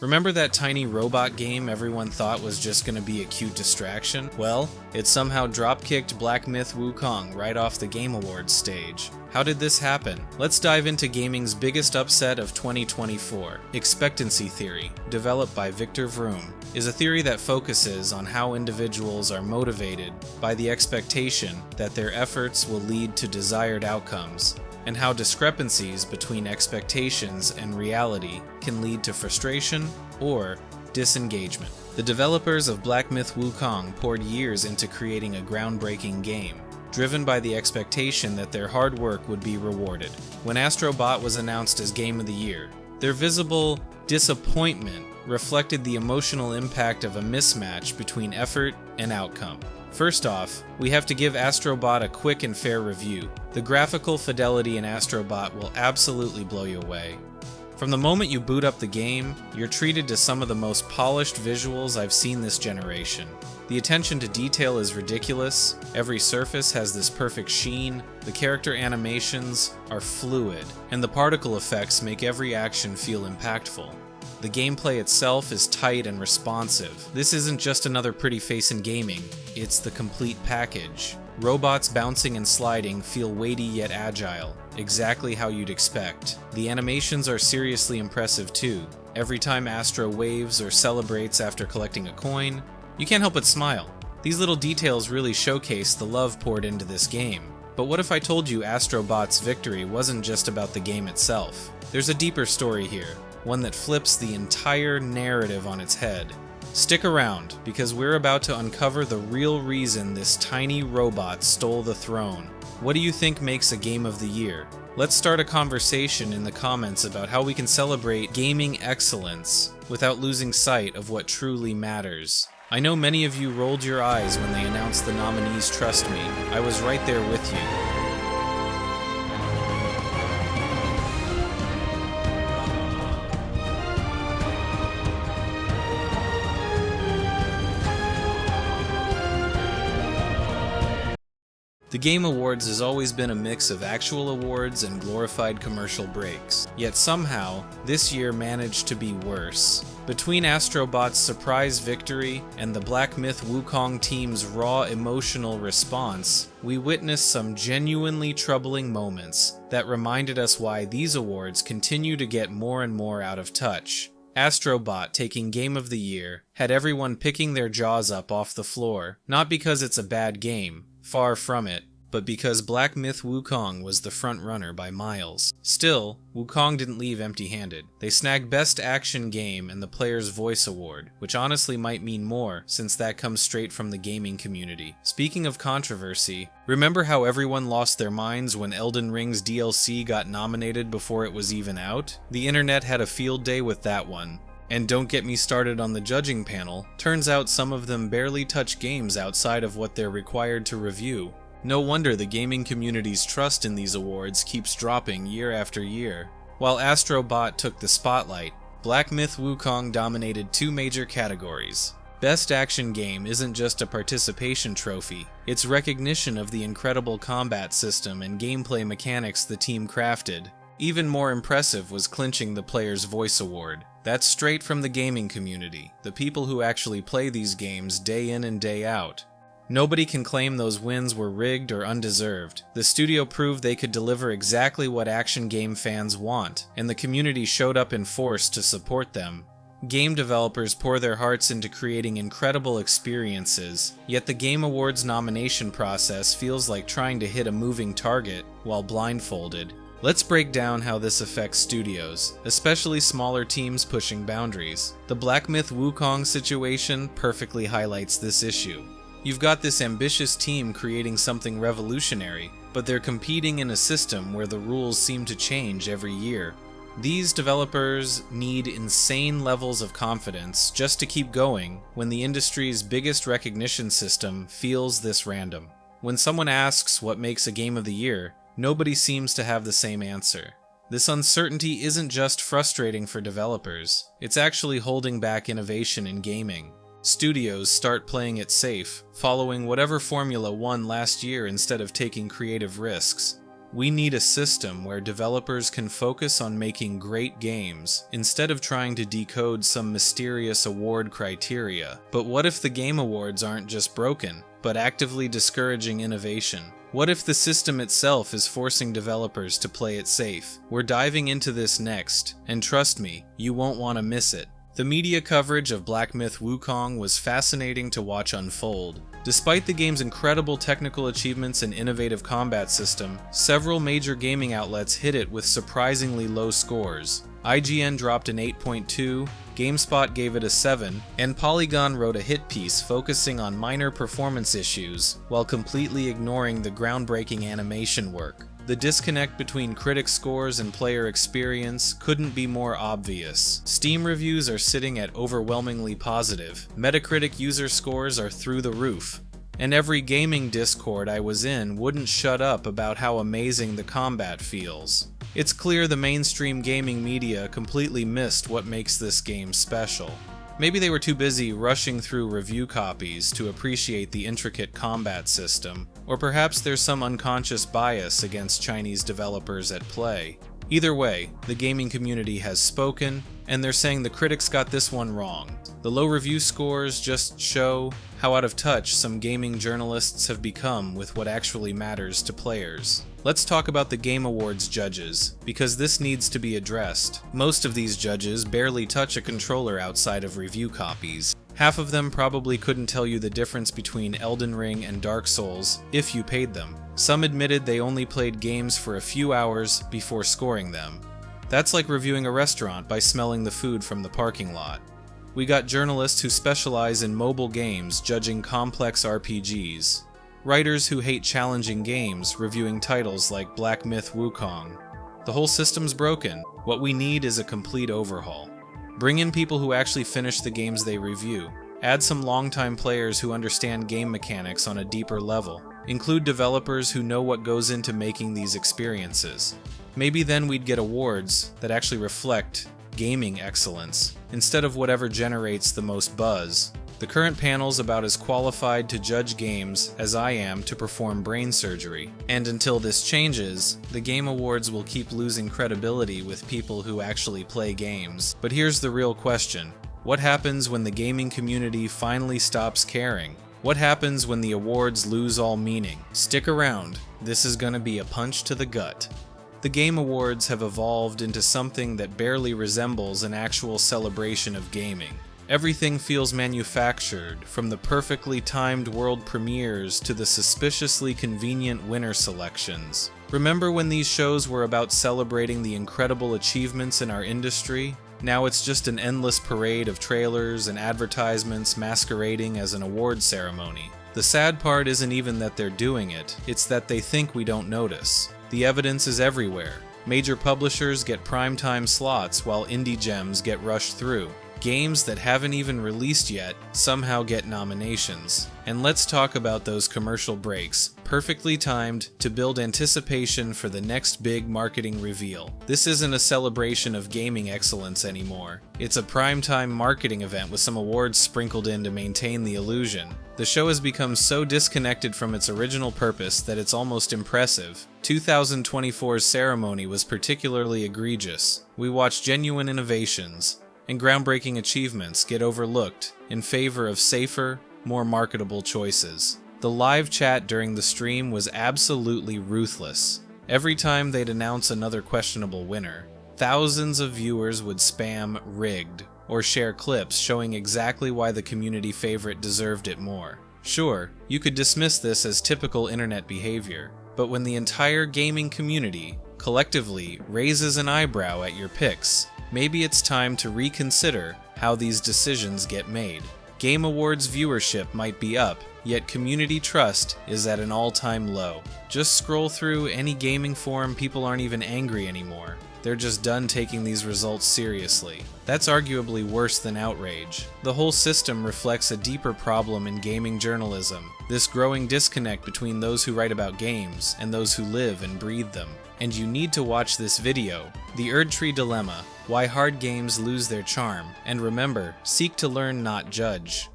Remember that tiny robot game everyone thought was just gonna be a cute distraction? Well, it somehow drop-kicked Black Myth Wukong right off the Game Awards stage. How did this happen? Let's dive into gaming's biggest upset of 2024. Expectancy theory, developed by Victor Vroom, is a theory that focuses on how individuals are motivated by the expectation that their efforts will lead to desired outcomes, and how discrepancies between expectations and reality can lead to frustration or disengagement. The developers of Black Myth Wukong poured years into creating a groundbreaking game, driven by the expectation that their hard work would be rewarded. When Astro Bot was announced as Game of the Year, their visible disappointment reflected the emotional impact of a mismatch between effort and outcome. First off, we have to give Astro Bot a quick and fair review. The graphical fidelity in Astro Bot will absolutely blow you away. From the moment you boot up the game, you're treated to some of the most polished visuals I've seen this generation. The attention to detail is ridiculous, every surface has this perfect sheen, the character animations are fluid, and the particle effects make every action feel impactful. The gameplay itself is tight and responsive. This isn't just another pretty face in gaming, it's the complete package. Robots bouncing and sliding feel weighty yet agile, exactly how you'd expect. The animations are seriously impressive too. Every time Astro waves or celebrates after collecting a coin, you can't help but smile. These little details really showcase the love poured into this game. But what if I told you Astro Bot's victory wasn't just about the game itself? There's a deeper story here, one that flips the entire narrative on its head. Stick around, because we're about to uncover the real reason this tiny robot stole the throne. What do you think makes a Game of the Year? Let's start a conversation in the comments about how we can celebrate gaming excellence without losing sight of what truly matters. I know many of you rolled your eyes when they announced the nominees. Trust me, I was right there with you. The Game Awards has always been a mix of actual awards and glorified commercial breaks, yet somehow, this year managed to be worse. Between Astro Bot's surprise victory and the Black Myth Wukong team's raw emotional response, we witnessed some genuinely troubling moments that reminded us why these awards continue to get more and more out of touch. Astro Bot taking Game of the Year had everyone picking their jaws up off the floor, not because it's a bad game, far from it, but because Black Myth Wukong was the front runner by miles. Still, Wukong didn't leave empty-handed. They snagged Best Action Game and the Player's Voice Award, which honestly might mean more since that comes straight from the gaming community. Speaking of controversy, remember how everyone lost their minds when Elden Ring's DLC got nominated before it was even out? The internet had a field day with that one. And don't get me started on the judging panel, turns out some of them barely touch games outside of what they're required to review. No wonder the gaming community's trust in these awards keeps dropping year after year. While Astro Bot took the spotlight, Black Myth Wukong dominated two major categories. Best Action Game isn't just a participation trophy, it's recognition of the incredible combat system and gameplay mechanics the team crafted. Even more impressive was clinching the Player's Voice Award. That's straight from the gaming community, the people who actually play these games day in and day out. Nobody can claim those wins were rigged or undeserved. The studio proved they could deliver exactly what action game fans want, and the community showed up in force to support them. Game developers pour their hearts into creating incredible experiences, yet the Game Awards nomination process feels like trying to hit a moving target while blindfolded. Let's break down how this affects studios, especially smaller teams pushing boundaries. The Black Myth Wukong situation perfectly highlights this issue. You've got this ambitious team creating something revolutionary, but they're competing in a system where the rules seem to change every year. These developers need insane levels of confidence just to keep going when the industry's biggest recognition system feels this random. When someone asks what makes a Game of the Year, nobody seems to have the same answer. This uncertainty isn't just frustrating for developers, it's actually holding back innovation in gaming. Studios start playing it safe, following whatever formula won last year instead of taking creative risks. We need a system where developers can focus on making great games instead of trying to decode some mysterious award criteria. But what if the Game Awards aren't just broken, but actively discouraging innovation? What if the system itself is forcing developers to play it safe? We're diving into this next, and trust me, you won't want to miss it. The media coverage of Black Myth Wukong was fascinating to watch unfold. Despite the game's incredible technical achievements and innovative combat system, several major gaming outlets hit it with surprisingly low scores. IGN dropped an 8.2, GameSpot gave it a 7, and Polygon wrote a hit piece focusing on minor performance issues while completely ignoring the groundbreaking animation work. The disconnect between critic scores and player experience couldn't be more obvious. Steam reviews are sitting at overwhelmingly positive, Metacritic user scores are through the roof, and every gaming Discord I was in wouldn't shut up about how amazing the combat feels. It's clear the mainstream gaming media completely missed what makes this game special. Maybe they were too busy rushing through review copies to appreciate the intricate combat system, or perhaps there's some unconscious bias against Chinese developers at play. Either way, the gaming community has spoken, and they're saying the critics got this one wrong. The low review scores just show how out of touch some gaming journalists have become with what actually matters to players. Let's talk about the Game Awards judges, because this needs to be addressed. Most of these judges barely touch a controller outside of review copies. Half of them probably couldn't tell you the difference between Elden Ring and Dark Souls if you paid them. Some admitted they only played games for a few hours before scoring them. That's like reviewing a restaurant by smelling the food from the parking lot. We got journalists who specialize in mobile games judging complex RPGs. Writers who hate challenging games reviewing titles like Black Myth Wukong. The whole system's broken. What we need is a complete overhaul. Bring in people who actually finish the games they review. Add some longtime players who understand game mechanics on a deeper level. Include developers who know what goes into making these experiences. Maybe then we'd get awards that actually reflect gaming excellence, instead of whatever generates the most buzz. The current panel's about as qualified to judge games as I am to perform brain surgery. And until this changes, the Game Awards will keep losing credibility with people who actually play games. But here's the real question. What happens when the gaming community finally stops caring? What happens when the awards lose all meaning? Stick around. This is gonna be a punch to the gut. The Game Awards have evolved into something that barely resembles an actual celebration of gaming. Everything feels manufactured, from the perfectly timed world premieres to the suspiciously convenient winner selections. Remember when these shows were about celebrating the incredible achievements in our industry? Now it's just an endless parade of trailers and advertisements masquerading as an award ceremony. The sad part isn't even that they're doing it, it's that they think we don't notice. The evidence is everywhere. Major publishers get primetime slots while indie gems get rushed through. Games that haven't even released yet somehow get nominations. And let's talk about those commercial breaks, perfectly timed to build anticipation for the next big marketing reveal. This isn't a celebration of gaming excellence anymore. It's a primetime marketing event with some awards sprinkled in to maintain the illusion. The show has become so disconnected from its original purpose that it's almost impressive. 2024's ceremony was particularly egregious. We watched genuine innovations and groundbreaking achievements get overlooked in favor of safer, more marketable choices. The live chat during the stream was absolutely ruthless. Every time they'd announce another questionable winner, thousands of viewers would spam "rigged" or share clips showing exactly why the community favorite deserved it more. Sure, you could dismiss this as typical internet behavior, but when the entire gaming community collectively raises an eyebrow at your picks, maybe it's time to reconsider how these decisions get made. Game Awards viewership might be up, yet community trust is at an all-time low. Just scroll through any gaming forum, people aren't even angry anymore. They're just done taking these results seriously. That's arguably worse than outrage. The whole system reflects a deeper problem in gaming journalism, this growing disconnect between those who write about games and those who live and breathe them. And you need to watch this video, The Erdtree Dilemma, Why Hard Games Lose Their Charm, and remember, seek to learn, not judge.